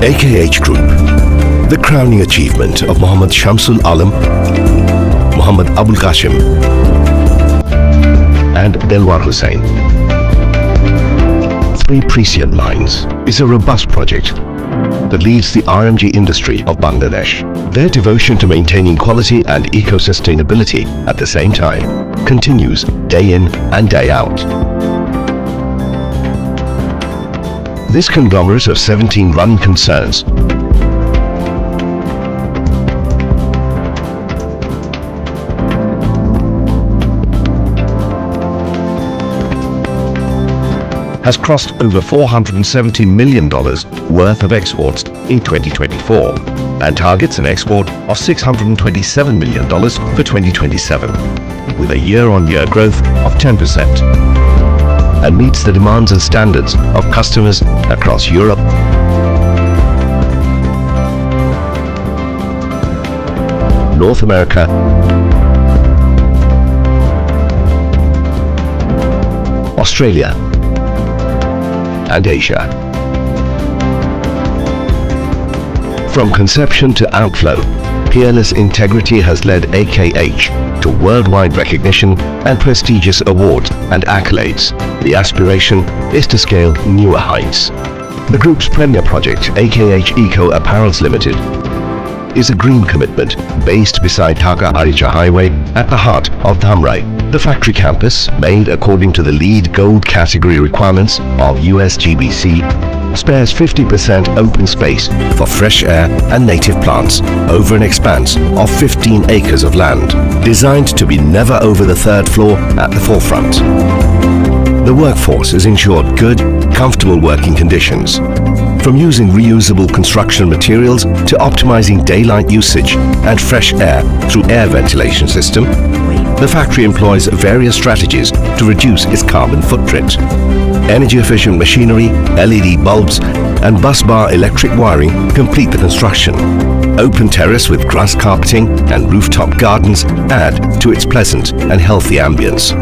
AKH Group, the crowning achievement of Muhammad Shamsul Alam, Muhammad Abul Qasim and Delwar Hussain. 3 Prescient Mines is a robust project that leads the RMG industry of Bangladesh. Their devotion to maintaining quality and eco-sustainability at the same time continues day in and day out. This conglomerate of 17 run concerns has crossed over $470 million worth of exports in 2024 and targets an export of $627 million for 2027, with a year-on-year growth of 10%, and meets the demands and standards of customers across Europe, North America, Australia, and Asia. From conception to outflow, peerless integrity has led AKH to worldwide recognition and prestigious awards and accolades. The aspiration is to scale newer heights. The group's premier project, AKH Eco Apparels Ltd, is a green commitment based beside Dhaka Arija Highway at the heart of Dhamrai. The factory campus, made according to the LEED Gold category requirements of USGBC, spares 50% open space for fresh air and native plants over an expanse of 15 acres of land, designed to be never over the 3rd floor at the forefront. The workforce is ensured good, comfortable working conditions. From using reusable construction materials to optimizing daylight usage and fresh air through air ventilation system, the factory employs various strategies to reduce its carbon footprint. Energy-efficient machinery, LED bulbs and bus bar electric wiring complete the construction. Open terrace with grass carpeting and rooftop gardens add to its pleasant and healthy ambience.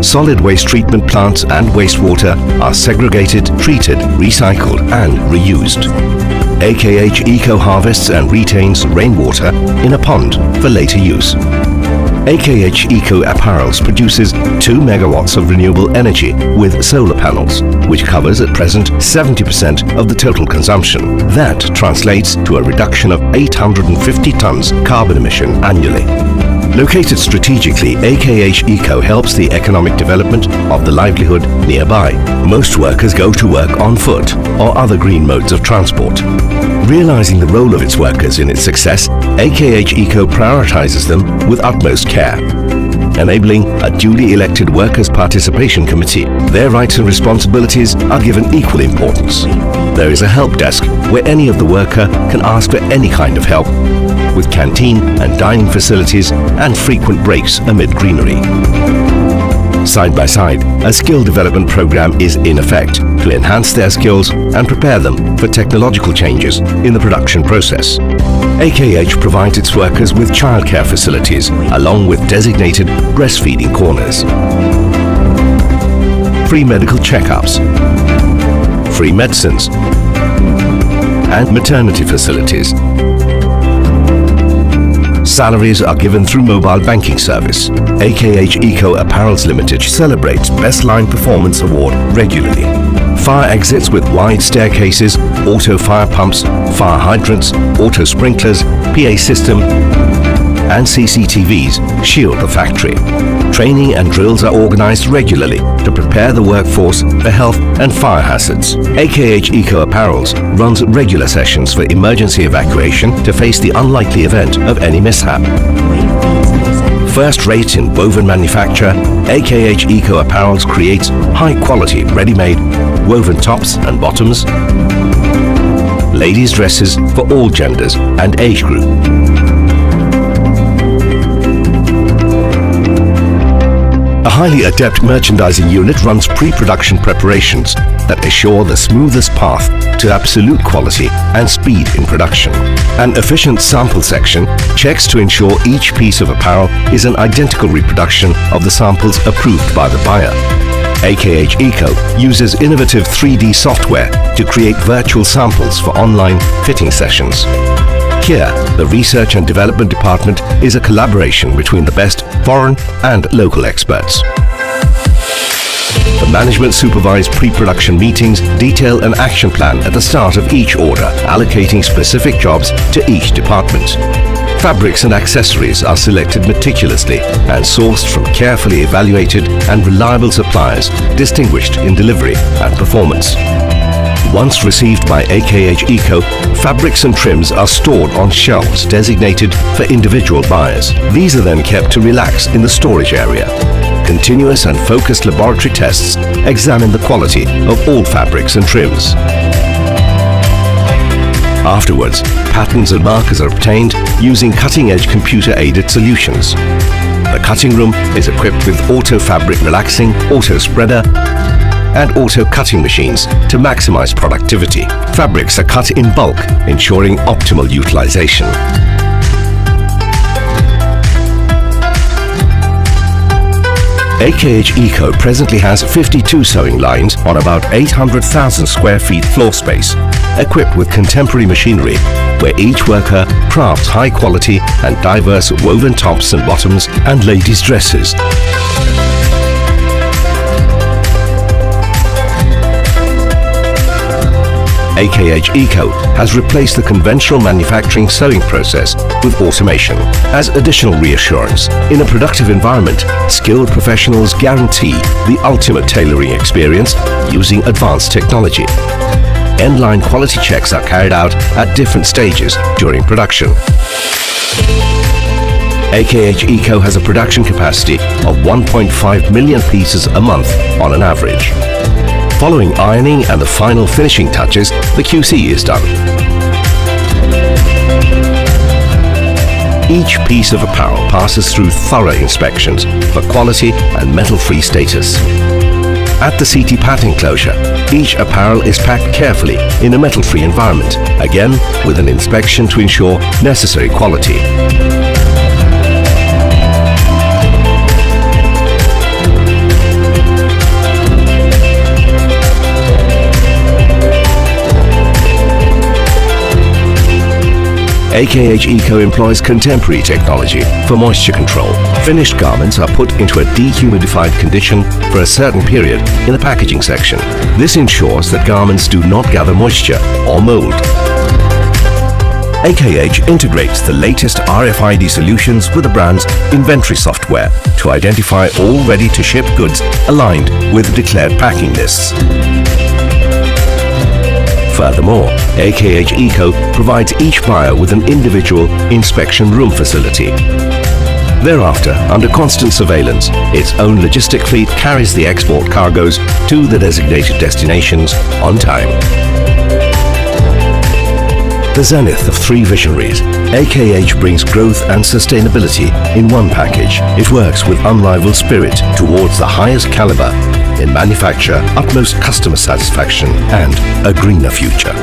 Solid waste treatment plants and wastewater are segregated, treated, recycled and reused. AKH Eco harvests and retains rainwater in a pond for later use. AKH Eco Apparels produces 2 megawatts of renewable energy with solar panels, which covers at present 70% of the total consumption. That translates to a reduction of 850 tons carbon emission annually. Located strategically, AKH Eco helps the economic development of the livelihood nearby. Most workers go to work on foot or other green modes of transport. Realizing the role of its workers in its success, AKH Eco prioritizes them with utmost care, enabling a duly elected Workers' Participation Committee. Their rights and responsibilities are given equal importance. There is a help desk where any of the worker can ask for any kind of help, with canteen and dining facilities and frequent breaks amid greenery. Side by side, a skill development program is in effect to enhance their skills and prepare them for technological changes in the production process. AKH provides its workers with childcare facilities along with designated breastfeeding corners, free medical checkups, free medicines, and maternity facilities. Salaries are given through mobile banking service. AKH Eco Apparels Ltd celebrates Best Line Performance Award regularly. Fire exits with wide staircases, auto fire pumps, fire hydrants, auto sprinklers, PA system and CCTVs shield the factory. Training and drills are organized regularly to prepare the workforce for health and fire hazards. AKH Eco Apparels runs regular sessions for emergency evacuation to face the unlikely event of any mishap. First rate in woven manufacture, AKH Eco Apparels creates high-quality ready-made woven tops and bottoms, ladies' dresses for all genders and age group. A highly adept merchandising unit runs pre-production preparations that assure the smoothest path to absolute quality and speed in production. An efficient sample section checks to ensure each piece of apparel is an identical reproduction of the samples approved by the buyer. AKH Eco uses innovative 3D software to create virtual samples for online fitting sessions. Here, the Research and Development Department is a collaboration between the best foreign and local experts. The management supervised pre-production meetings detail an action plan at the start of each order, allocating specific jobs to each department. Fabrics and accessories are selected meticulously and sourced from carefully evaluated and reliable suppliers, distinguished in delivery and performance. Once received by AKH Eco, fabrics and trims are stored on shelves designated for individual buyers. These are then kept to relax in the storage area. Continuous and focused laboratory tests examine the quality of all fabrics and trims. Afterwards, patterns and markers are obtained using cutting-edge computer-aided solutions. The cutting room is equipped with auto fabric relaxing, auto spreader, and auto cutting machines to maximize productivity. Fabrics are cut in bulk, ensuring optimal utilization. AKH Eco presently has 52 sewing lines on about 800,000 square feet floor space, equipped with contemporary machinery, where each worker crafts high quality and diverse woven tops and bottoms and ladies' dresses. AKH Eco has replaced the conventional manufacturing sewing process with automation. As additional reassurance, in a productive environment, skilled professionals guarantee the ultimate tailoring experience using advanced technology. End-line quality checks are carried out at different stages during production. AKH Eco has a production capacity of 1.5 million pieces a month on an average. Following ironing and the final finishing touches, the QC is done. Each piece of apparel passes through thorough inspections for quality and metal-free status. At the CT pack enclosure, each apparel is packed carefully in a metal-free environment, again with an inspection to ensure necessary quality. AKH Eco employs contemporary technology for moisture control. Finished garments are put into a dehumidified condition for a certain period in the packaging section. This ensures that garments do not gather moisture or mold. AKH integrates the latest RFID solutions with the brand's inventory software to identify all ready-to-ship goods aligned with declared packing lists. Furthermore, AKH Eco provides each buyer with an individual inspection room facility. Thereafter, under constant surveillance, its own logistic fleet carries the export cargoes to the designated destinations on time. The zenith of three visionaries, AKH brings growth and sustainability in one package. It works with unrivaled spirit towards the highest caliber in manufacture, utmost customer satisfaction and a greener future.